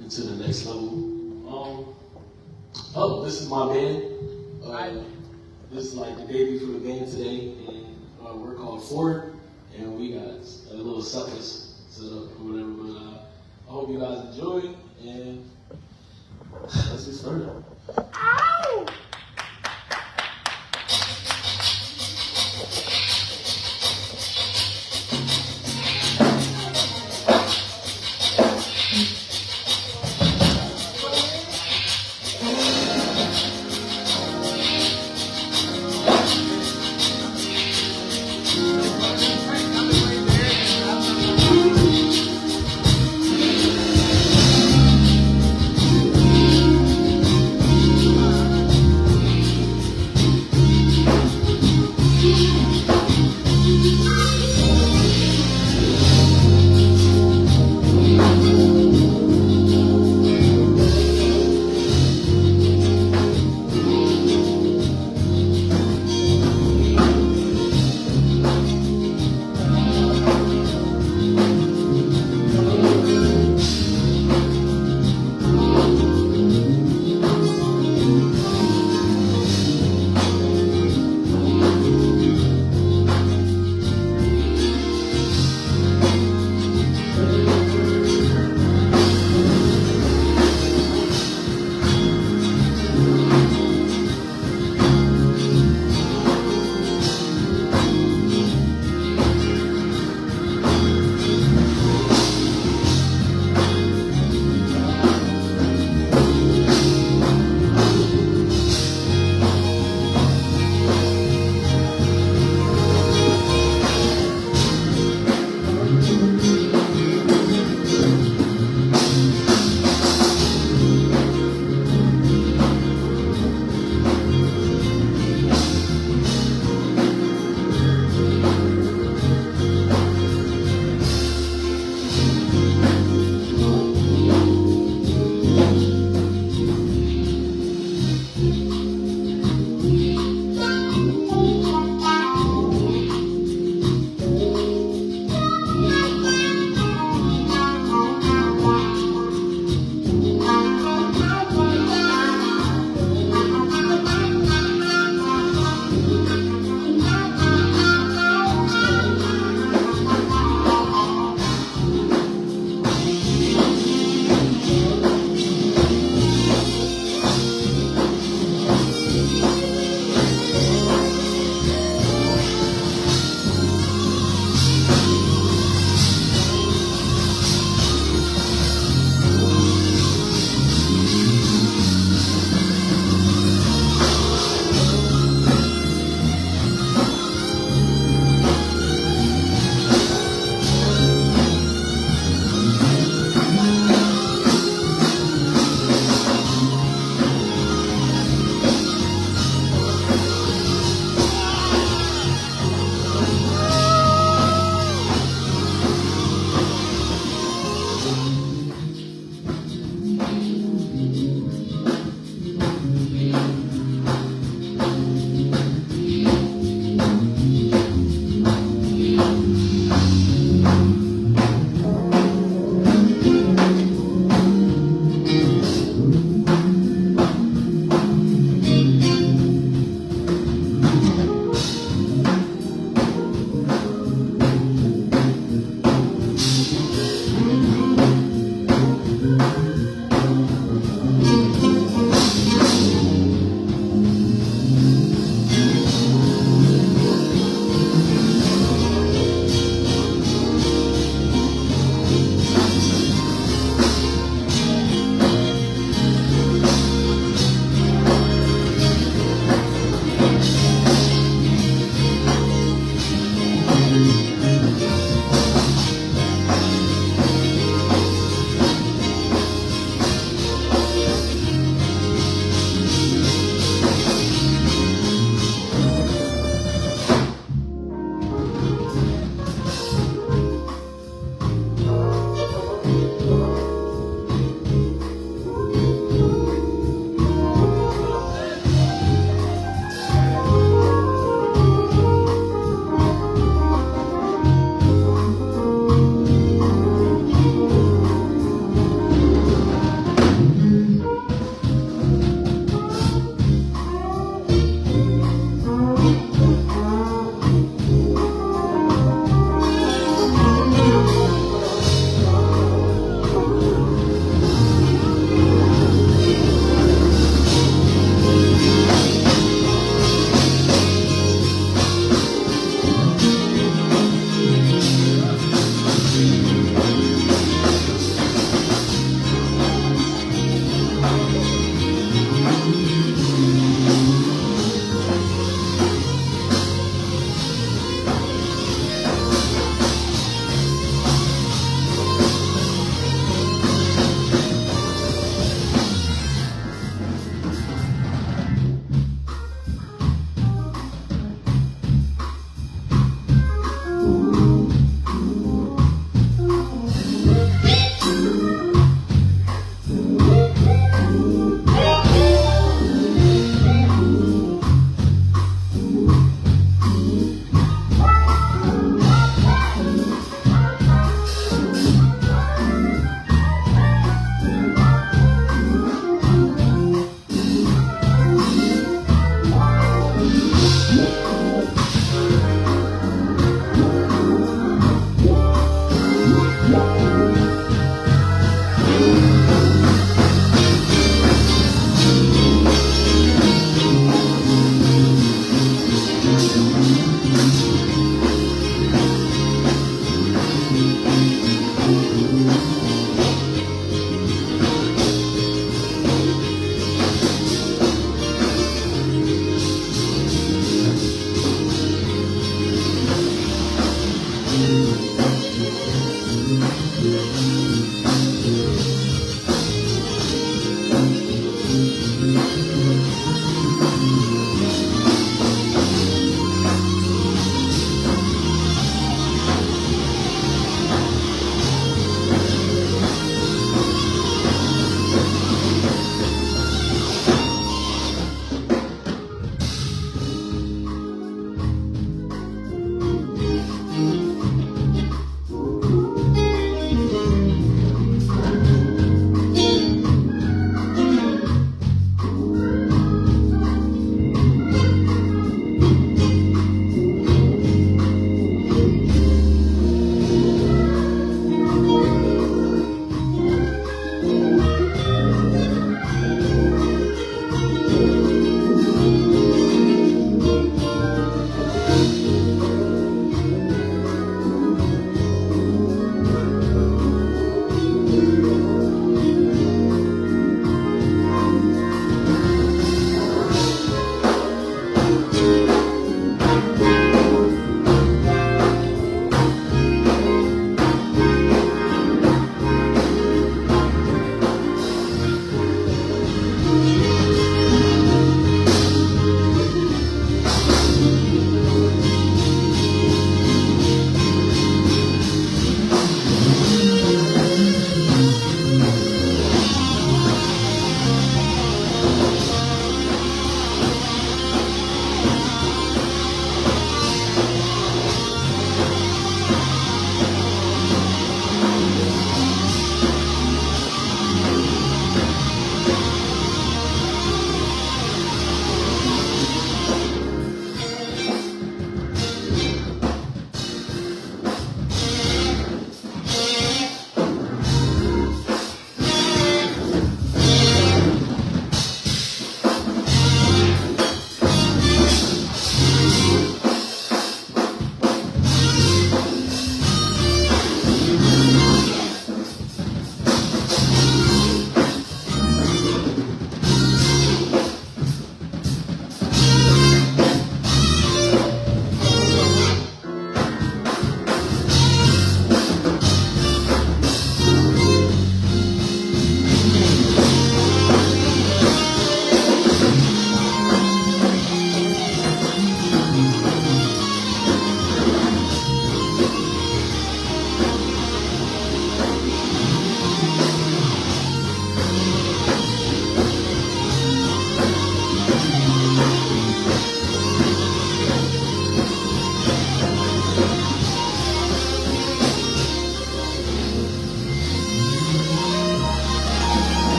into the next level. Oh, this is my band. This is like the debut for the band today, and we're called Ford, and we got a little suckers set up or whatever. But I hope you guys enjoy, and let's get started. Ow!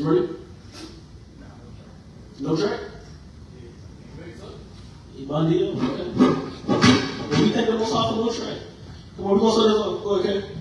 ready? No track? Bandido? Okay. Well, we take the most off of no track. Come on, we're going to start this off. Go ahead, okay?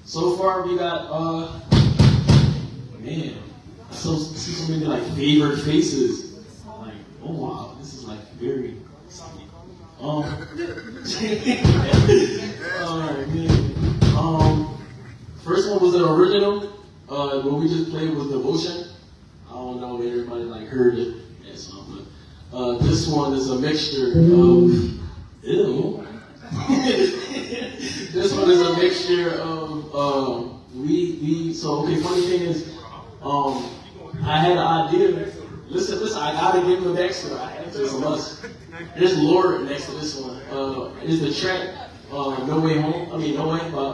So far we got man, I see so many like favorite faces. Like, oh wow, this is like very alright, man. First one was an original. What we just played was Devotion. I don't know if everybody like heard it. That song, but this one is a mixture of ew. This one is a mixture of okay, funny thing is I had an idea. Listen, I gotta give him next to it. I have to, it's a must. There's Lord next to this one. It's the track No Way Home. No Way by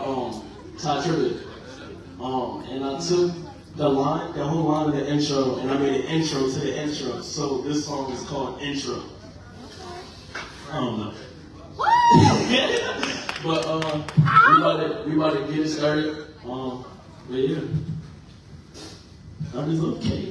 Todd Tribbett. And I took the whole line of the intro, and I made an intro to the intro. So this song is called Intro. I don't know. But we about to get it started. But yeah, I'm just okay.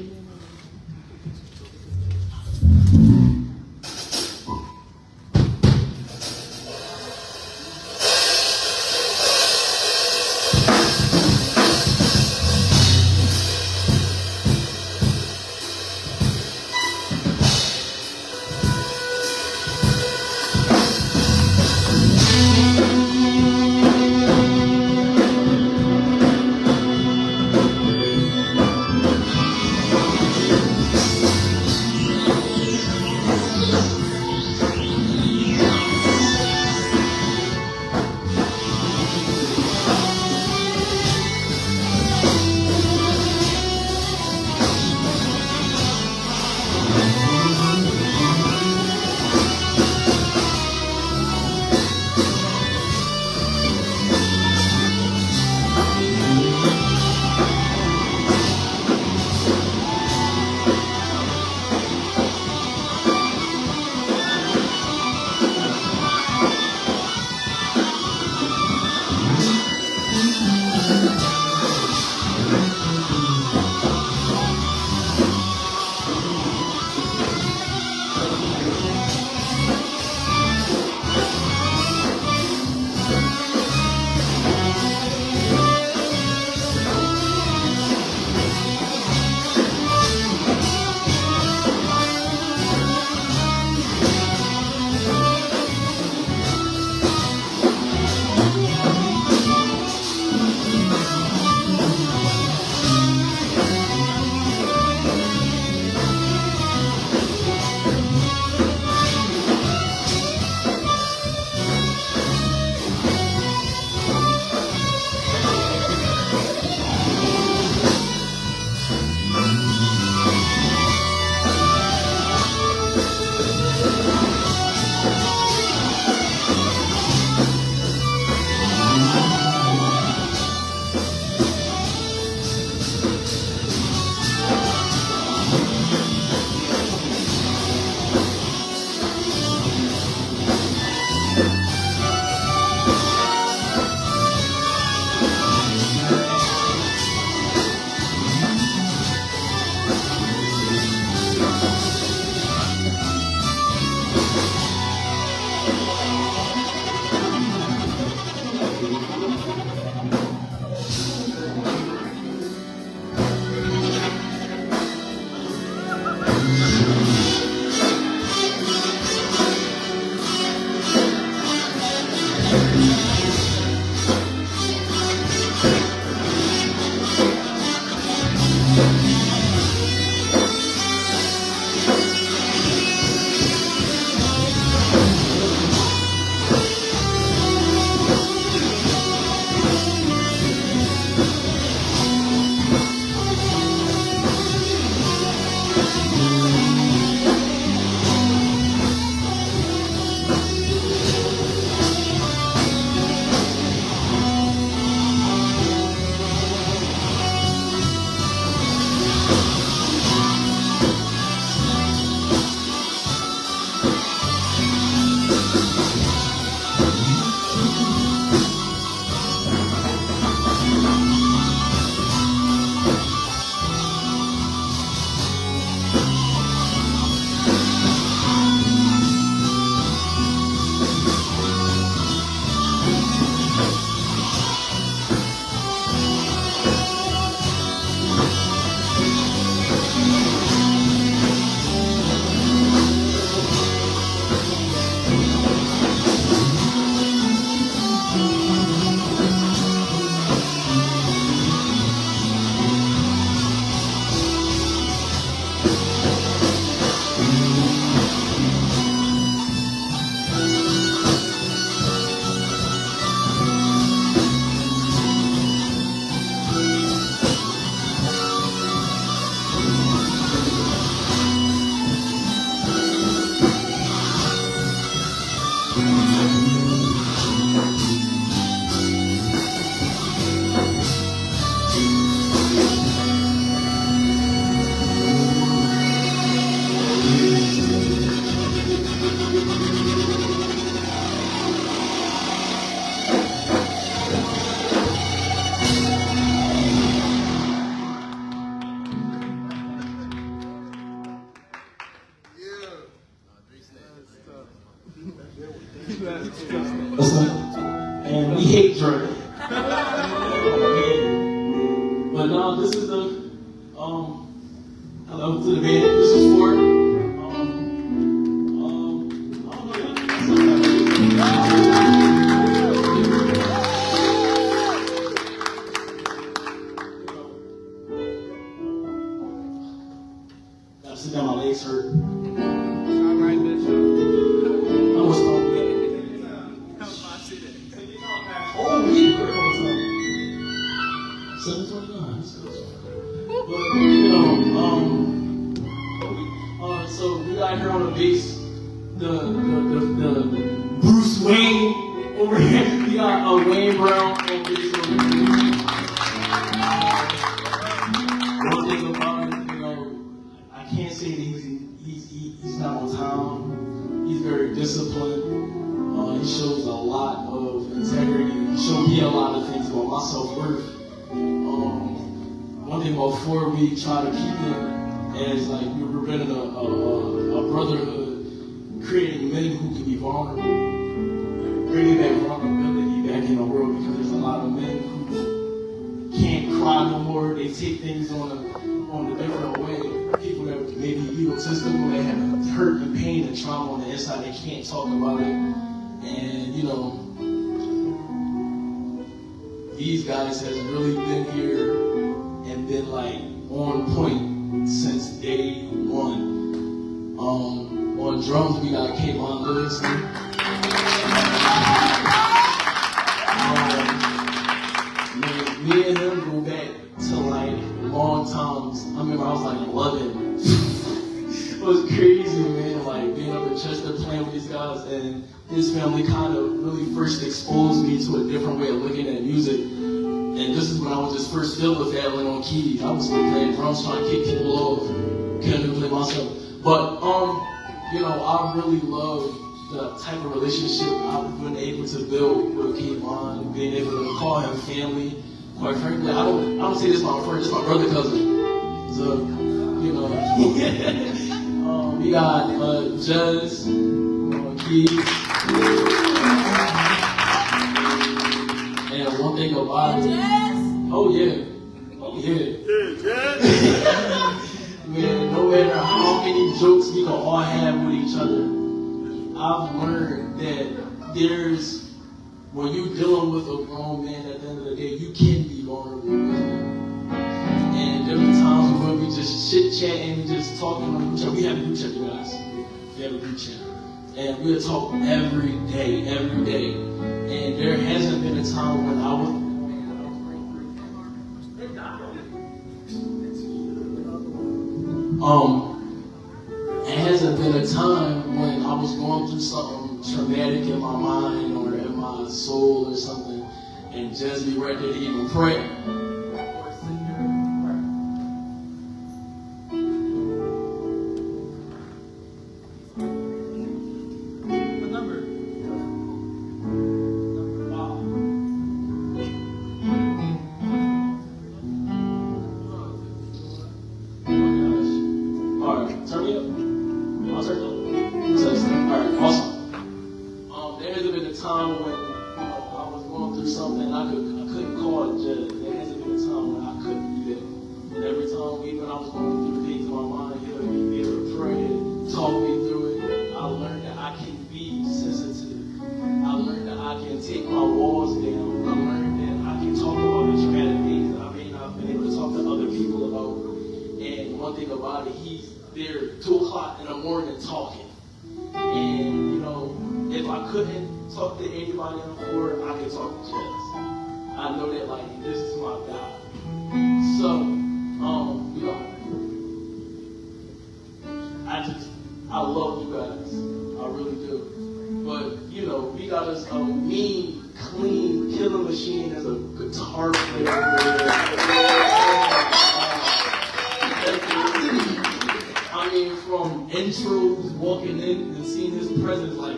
But no, this is the hello to the band. This is for gotta sit down, my legs hurt. Oh, he heard all the time. 7:29. Let's go. But so we got here on the bass, the Bruce Wayne over here. We got Wayne Brown on bass. One thing about it, I can't say that he's not on time. He's very disciplined. He shows a lot of integrity. He showed me a lot of things about my self-worth. One thing about Ford, we try to keep him as like we were building a brotherhood, creating men who can be vulnerable, bringing that vulnerability back in the world, because there's a lot of men who can't cry no more. They take things on a different way. People that maybe egotistical, they have hurt and pain and trauma on the inside. They can't talk about it. And these guys has really been here and been like on point since day one. On drums we got Kayvon Livingston. Me and him go back to like long times. I remember I was like 11. It was crazy, man. Like being up at Chester playing with these guys, and his family kind of really first exposed me to a different way of looking at music. And this is when I was just first filled with dabbling on keys. I was still playing drums, trying to kick people off. Couldn't even play myself. But I really love the type of relationship I've been able to build with Kayvon, being able to call him family. Quite frankly, I don't say this is my friend, this is my brother cousin. So, we got Jez, keys. And one thing about it, oh yeah. Man, no matter how many jokes we can all have with each other, I've learned that when you're dealing with a grown man at the end of the day, you can be vulnerable with him. And there are times when we just chit-chatting and just talking on the group chat. We have a group chat, you guys. We have a group chat. And we'll talk every day. And there hasn't been a time when it hasn't been a time when I was going through something traumatic in my mind or in my soul or something, and just be right there to even pray. I love you guys. I really do. But, we got us a mean, clean, killer machine as a guitar player. From intros, walking in and seeing his presence, like,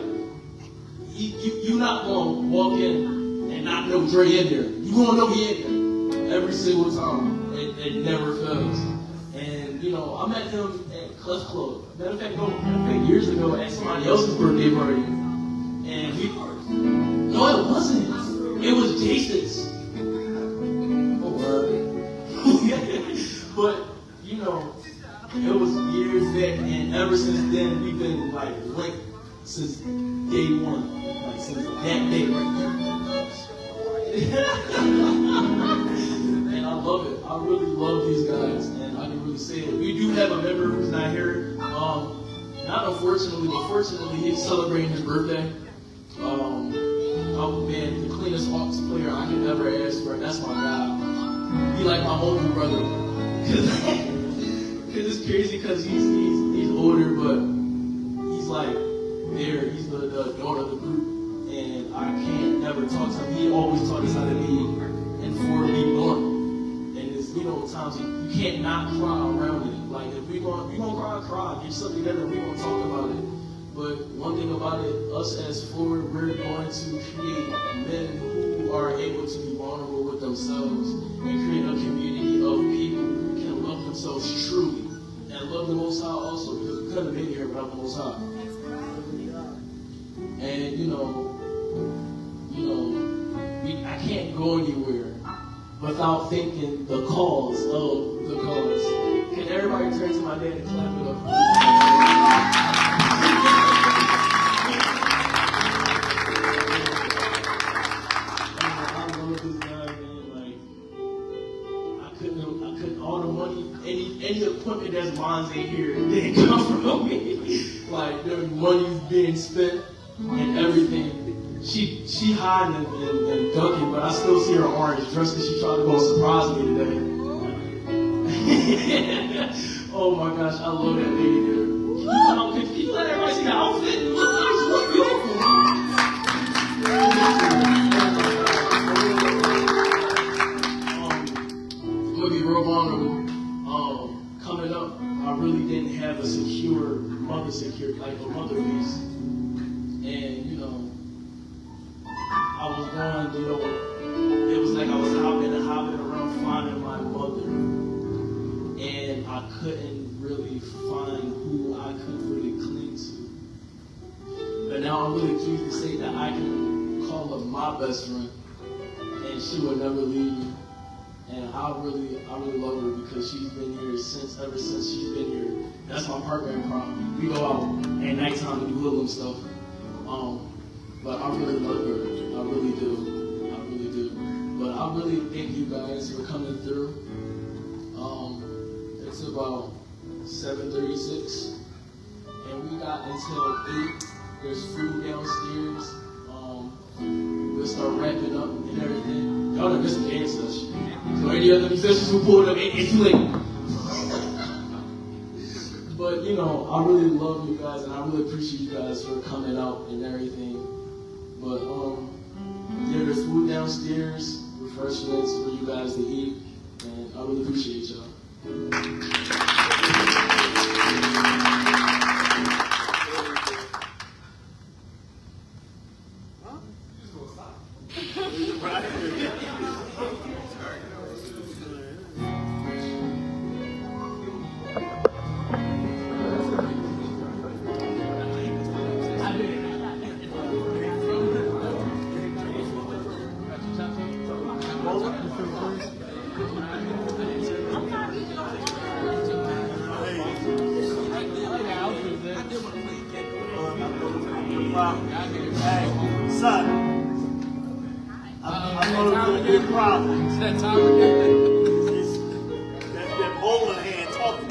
you're not going to walk in and not know Dre in there. You're going to know he in there every single time. It never fails. And, I met him at Clef Club. Matter of fact, years ago at somebody else's birthday party. And no, it wasn't. It was Jason's. But, you know, it was years back, and ever since then, we've been, like, linked since day one. Like, since that day right And I love it. I really love these guys, and I can really say it. We do have a member who's not here. Not unfortunately, but fortunately, he's celebrating his birthday. Oh man, the cleanest Hawks player I could ever ask for. That's my guy. He like my older brother. Cause it's crazy because he's older, but he's like there. He's the daughter of the group, and I can't never talk to him. He always taught us how to be and for be blunt. And it's times you can't not cry around it. Like if we gonna cry, get something together. We gonna talk about it. But one thing about it, us as Ford, we're going to create men who are able to be vulnerable with themselves and create a community of people who can love themselves truly and love the Most High also, because we couldn't have been here without the Most High. And I can't go anywhere without thinking the cause of the cause. Can everybody turn to my dad and clap it up? Any equipment that's mine's in here didn't come from me. Like the money's being spent and everything. She hiding and ducking, but I still see her orange dress because she tried to go surprise me today. Oh my gosh, I love that lady there. Can you let everybody see the outfit? Look beautiful. I'm gonna be real vulnerable. Coming up, I really didn't have a mother base. And, I was going, it was like I was hopping around finding my mother. And I couldn't really find who I could really cling to. But now I'm really pleased to say that I can call her my best friend. And she will never leave me. And I really love her because she's been here ever since she's been here. That's my partner in crime. We go out at nighttime and do hoodlum stuff. But I really love her. I really do. But I really thank you guys for coming through. It's about 7:36, and we got until 8. There's food downstairs. We'll start wrapping up and everything. Y'all done missed the dance session. So any other musicians who pulled up, it's too late. But I really love you guys, and I really appreciate you guys for coming out and everything. But there's food downstairs, refreshments for you guys to eat, and I really appreciate y'all. Hey, son, I'm going to be a problem. It's that time again. That bowler hand talking.